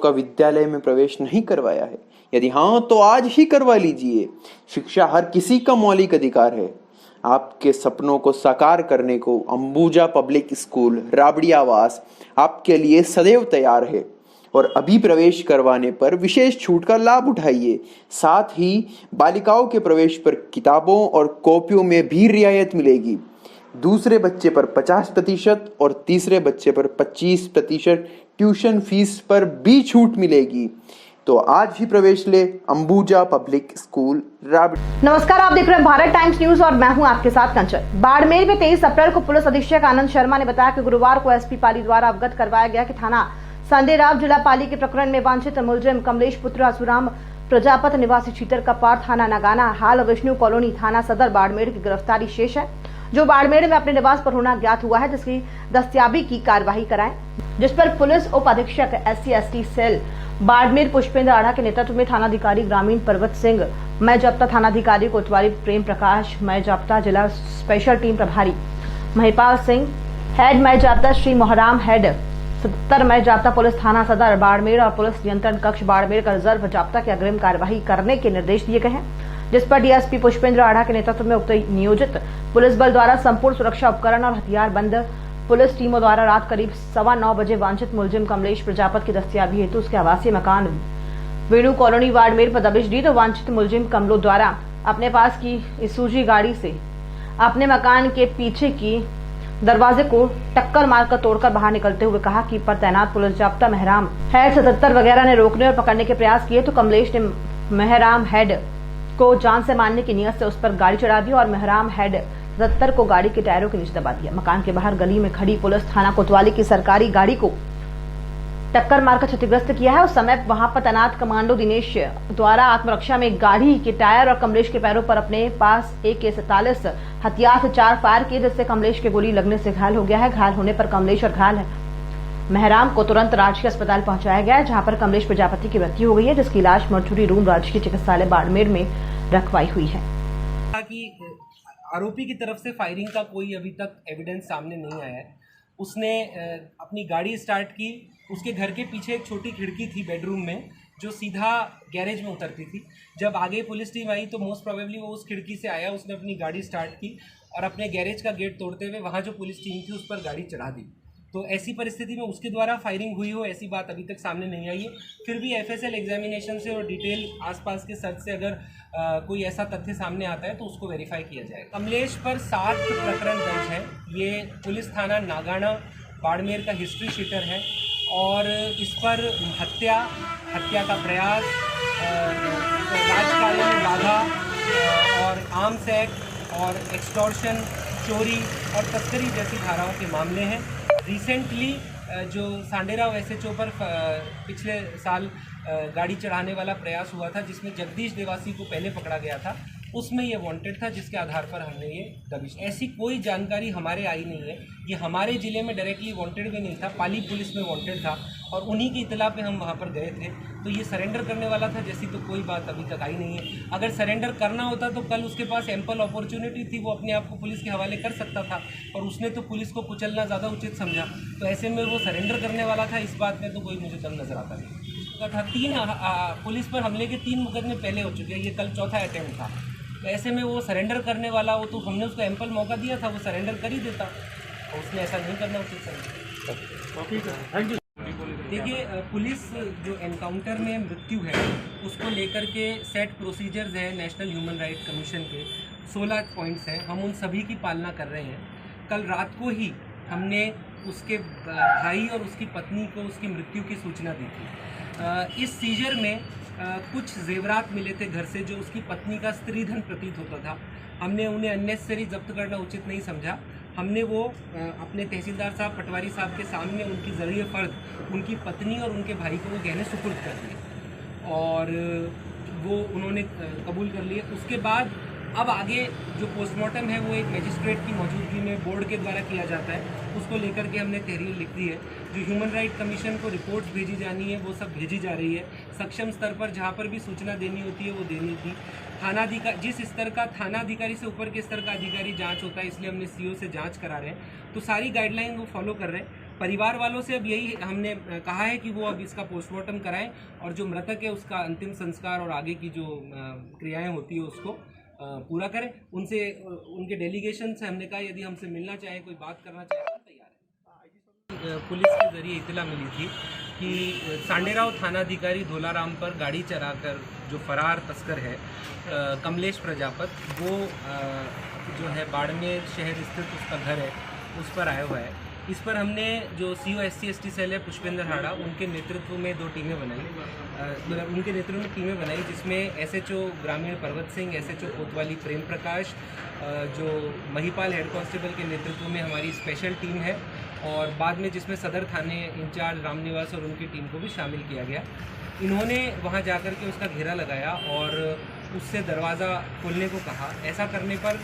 आपका विद्यालय में प्रवेश नहीं करवाया है? यदि हाँ, तो आज ही करवा लीजिए। शिक्षा हर किसी का मौलिक अधिकार है। आपके सपनों को साकार करने को अंबुजा पब्लिक स्कूल राबड़ी आवास आपके लिए सदैव तैयार है। और अभी प्रवेश करवाने पर विशेष छूट का लाभ उठाइए। साथ ही बालिकाओं के प्रवेश पर किताबों और कॉपियों में भी रियायत मिलेगी। दूसरे बच्चे पर 50% और तीसरे बच्चे पर 25% ट्यूशन फीस पर भी छूट मिलेगी। तो आज ही प्रवेश ले अंबुजा पब्लिक स्कूल राबड़ी। नमस्कार, आप देख रहे हैं भारत टाइम्स न्यूज और मैं हूं आपके साथ कंचन। बाड़मेर में 23 अप्रैल को पुलिस अधीक्षक आनंद शर्मा ने बताया कि गुरुवार को एसपी पाली द्वारा अवगत करवाया गया कि थाना संदेराव जिला पाली के प्रकरण में वांछित मुलजिम कमलेश पुत्र असुराम प्रजापत निवासी चीतर कपाड़ थाना नगाना हाल विष्णु कॉलोनी थाना सदर बाड़मेर की गिरफ्तारी शेष है, जो बाड़मेर में अपने निवास पर होना ज्ञात हुआ है, जिसकी दस्तावेजी की कार्यवाही कराएं, जिस पर पुलिस उप अधीक्षक SC/ST सेल बाड़मेर पुष्पेंद्र आढ़ा के नेतृत्व में थानाधिकारी ग्रामीण पर्वत सिंह, मैं जाप्ता थानाधिकारी कोतवाली प्रेम प्रकाश, मैं जाप्ता जिला स्पेशल टीम प्रभारी महिपाल सिंह, हेड मैं जाप्ता श्री मोहराम, हेड 70 मैं जाप्ता पुलिस थाना सदर बाड़मेर और पुलिस नियंत्रण कक्ष बाड़मेर का रिजर्व जाप्ता की अग्रिम कार्यवाही करने के निर्देश दिए गए हैं, जिस पर DSP पुष्पेंद्र आढ़ा के नेतृत्व में उक्त नियोजित पुलिस बल द्वारा संपूर्ण सुरक्षा उपकरण और हथियार बंद पुलिस टीमों द्वारा रात करीब 9:15 बजे वांछित मुलजिम कमलेश प्रजापत की दस्तावेजी हेतु उसके आवासीय मकान वेणु कॉलोनी वाड़मेर पर दबिश दी। तो वांछित मुलजिम कमलो द्वारा अपने पास की ईसुजी गाड़ी से अपने मकान के पीछे की दरवाजे को टक्कर मारकर तोड़कर बाहर निकलते हुए कहा कि पर तैनात पुलिस जाप्ता महराम हेड 77 वगैरह ने रोकने और पकड़ने के प्रयास किए, तो कमलेश ने महराम हेड को जान से मारने की नियत से उस पर गाड़ी चढ़ा दी और महराम हेड 77 को गाड़ी के टायरों के नीचे दबा दिया। मकान के बाहर गली में खड़ी पुलिस थाना कोतवाली की सरकारी गाड़ी को टक्कर मारकर क्षतिग्रस्त किया है। उस समय वहां पर तैनात कमांडो दिनेश द्वारा आत्मरक्षा में गाड़ी के टायर और कमलेश के पैरों पर अपने पास AK-47 हथियार से 4 फायर किए, जिससे कमलेश के गोली लगने से घायल हो गया है। घायल होने पर कमलेश और घायल महराम को तुरंत राजकीय अस्पताल पहुंचाया गया है, जहां पर कमलेश प्रजापति की मृत्यु हो गई है, जिसकी लाश मर्चुरी रूम राजकीय चिकित्सालय बाड़मेर में रखवाई हुई है। आरोपी की तरफ से फायरिंग का कोई अभी तक एविडेंस सामने नहीं आया है। उसने अपनी गाड़ी स्टार्ट की, उसके घर के पीछे एक छोटी खिड़की थी बेडरूम में जो सीधा गैरेज में उतरती थी। जब आगे पुलिस टीम आई तो मोस्ट प्रोबेबली वो उस खिड़की से आया, उसने अपनी गाड़ी स्टार्ट की और अपने गैरेज का गेट तोड़ते हुए वहाँ जो पुलिस टीम थी उस पर गाड़ी चढ़ा दी। तो ऐसी परिस्थिति में उसके द्वारा फायरिंग हुई हो ऐसी बात अभी तक सामने नहीं आई है। फिर भी FSL एग्जामिनेशन से और डिटेल आसपास के सर्च से अगर कोई ऐसा तथ्य सामने आता है तो उसको वेरीफाई किया जाएगा। कमलेश पर 7 प्रकरण दर्ज है। ये पुलिस थाना नागाना बाड़मेर का हिस्ट्री शीटर है और इस पर हत्या का प्रयास, राजकार्य में बाधा और आर्म्स एक्ट और एक्सटॉर्शन, चोरी और तस्करी जैसी धाराओं के मामले हैं। रिसेंटली जो सांडेराव SHO पर पिछले साल गाड़ी चढ़ाने वाला प्रयास हुआ था, जिसमें जगदीश देवासी को पहले पकड़ा गया था, उसमें ये वांटेड था, जिसके आधार पर हमने ये दबिश। ऐसी कोई जानकारी हमारे आई नहीं है। ये हमारे ज़िले में डायरेक्टली वांटेड भी नहीं था, पाली पुलिस में वांटेड था और उन्हीं की इतला पे हम वहाँ पर गए थे। तो ये सरेंडर करने वाला था, जैसी तो कोई बात अभी तक आई नहीं है। अगर सरेंडर करना होता तो कल उसके पास एम्पल अपॉर्चुनिटी थी, वो अपने आप को पुलिस के हवाले कर सकता था और उसने तो पुलिस को कुचलना ज़्यादा उचित समझा। तो ऐसे में वो सरेंडर करने वाला था, इस बात में तो कोई मुझे दम नज़र आता नहीं था। 3 पुलिस पर हमले के 3 मुकदमे पहले हो चुके हैं, ये कल चौथा अटैम्प्ट था। तो ऐसे में वो सरेंडर करने वाला हो तो हमने उसको एम्पल मौका दिया था, वो सरेंडर कर ही देता और उसने ऐसा नहीं करना उचित समझा। Thank you. देखिए, पुलिस जो एनकाउंटर में मृत्यु है उसको लेकर के सेट प्रोसीजर्स हैं नेशनल ह्यूमन राइट कमीशन के, 16 पॉइंट्स हैं, हम उन सभी की पालना कर रहे हैं। कल रात को ही हमने उसके भाई और उसकी पत्नी को उसकी मृत्यु की सूचना दी थी। इस सीजर में कुछ जेवरात मिले थे घर से जो उसकी पत्नी का स्त्रीधन प्रतीत होता था। हमने उन्हें अननेसेसरी जब्त करना उचित नहीं समझा। हमने वो अपने तहसीलदार साहब पटवारी साहब के सामने उनकी ज़रिए फ़र्द उनकी पत्नी और उनके भाई को वो गहने सुपुर्द कर दिए और वो उन्होंने कबूल कर लिए। उसके बाद अब आगे जो पोस्टमार्टम है वो एक मजिस्ट्रेट की मौजूदगी में बोर्ड के द्वारा किया जाता है, उसको लेकर के हमने तहरीर लिख दी है। जो ह्यूमन राइट कमीशन को रिपोर्ट्स भेजी जानी है वो सब भेजी जा रही है। सक्षम स्तर पर जहाँ पर भी सूचना देनी होती है वो देनी थी। थानाधिकारी, जिस स्तर का थानाधिकारी से ऊपर के स्तर का अधिकारी जांच होता है, इसलिए हमने CO से जांच करा रहे हैं, तो सारी गाइडलाइन वो फॉलो कर रहे हैं। परिवार वालों से अब यही हमने कहा है कि वो अब इसका पोस्टमार्टम कराएं और जो मृतक है उसका अंतिम संस्कार और आगे की जो क्रियाएं होती है उसको पूरा करें। उनसे उनके डेलीगेशन से हमने कहा यदि हमसे मिलना चाहें, कोई बात करना चाहें तो तैयार है। पुलिस के जरिए इतला मिली थी कि सांडेराव थानाधिकारी धोलाराम पर गाड़ी चलाकर जो फरार तस्कर है कमलेश प्रजापत, वो जो है बाड़मेर शहर स्थित उसका घर है उस पर आया हुआ है। इस पर हमने जो CO SC/ST सेल है पुष्पेंद्र हाड़ा, उनके नेतृत्व में 2 टीमें बनाई, उनके नेतृत्व में टीमें बनाई जिसमें SHO ग्रामीण पर्वत सिंह, SHO कोतवाली प्रेम प्रकाश, जो महिपाल हेड कांस्टेबल के नेतृत्व में हमारी स्पेशल टीम है, और बाद में जिसमें सदर थाने इंचार्ज रामनिवास और उनकी टीम को भी शामिल किया गया। इन्होंने वहां जाकर के उसका घेरा लगाया और उससे दरवाज़ा खोलने को कहा। ऐसा करने पर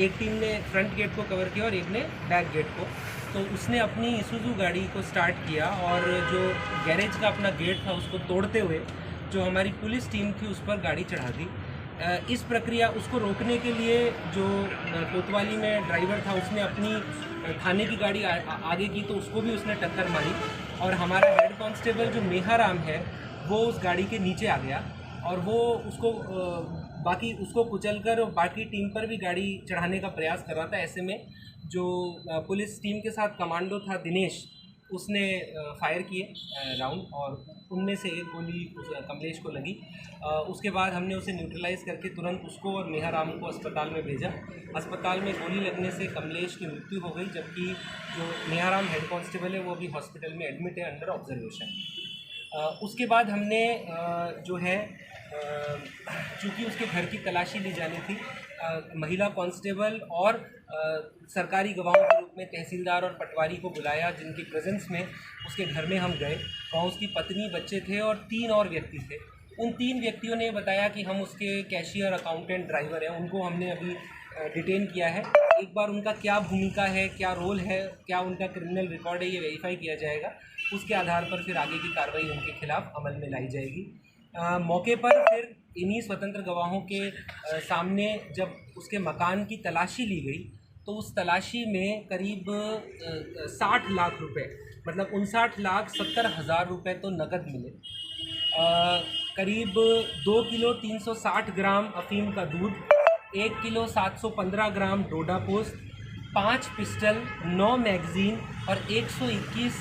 एक टीम ने फ्रंट गेट को कवर किया और एक ने बैक गेट को। तो उसने अपनी ईसुज़ू गाड़ी को स्टार्ट किया और जो गैरेज का अपना गेट था उसको तोड़ते हुए जो हमारी पुलिस टीम थी उस पर गाड़ी चढ़ा दी। इस प्रक्रिया उसको रोकने के लिए जो कोतवाली में ड्राइवर था उसने अपनी थाने की गाड़ी आगे की तो उसको भी उसने टक्कर मारी, और हमारा हेड कांस्टेबल जो मेहाराम है वो उस गाड़ी के नीचे आ गया और वो उसको कुचलकर बाकी टीम पर भी गाड़ी चढ़ाने का प्रयास कर रहा था। ऐसे में जो पुलिस टीम के साथ कमांडो था दिनेश, उसने फायर किए राउंड और उनमें से एक गोली कमलेश को लगी। उसके बाद हमने उसे न्यूट्रलाइज़ करके तुरंत उसको और मेहाराम को अस्पताल में भेजा। अस्पताल में गोली लगने से कमलेश की मृत्यु हो गई, जबकि जो मेहाराम हेड कांस्टेबल है वो अभी हॉस्पिटल में एडमिट है अंडर ऑब्जर्वेशन। उसके बाद हमने जो है चूँकि उसके घर की तलाशी ली जानी थी, महिला कांस्टेबल और सरकारी गवाहों के रूप में तहसीलदार और पटवारी को बुलाया, जिनकी प्रेजेंस में उसके घर में हम गए। वहाँ उसकी पत्नी, बच्चे थे और 3 और व्यक्ति थे। उन 3 व्यक्तियों ने बताया कि हम उसके कैशियर, अकाउंटेंट, ड्राइवर हैं, उनको हमने अभी डिटेन किया है। एक बार उनका क्या भूमिका है, क्या रोल है, क्या उनका क्रिमिनल रिकॉर्ड है, ये वेरीफाई किया जाएगा। उसके आधार पर फिर आगे की कार्रवाई उनके खिलाफ अमल में लाई जाएगी। मौके पर फिर इन्हीं स्वतंत्र गवाहों के सामने जब उसके मकान की तलाशी ली गई तो उस तलाशी में करीब 60 लाख रुपए, मतलब 59,70,000 रुपये तो नकद मिले। करीब 2 किलो 360 ग्राम अफीम का दूध, 1 किलो 715 ग्राम डोडा पोस्ट, 5 पिस्टल, 9 मैगजीन और 121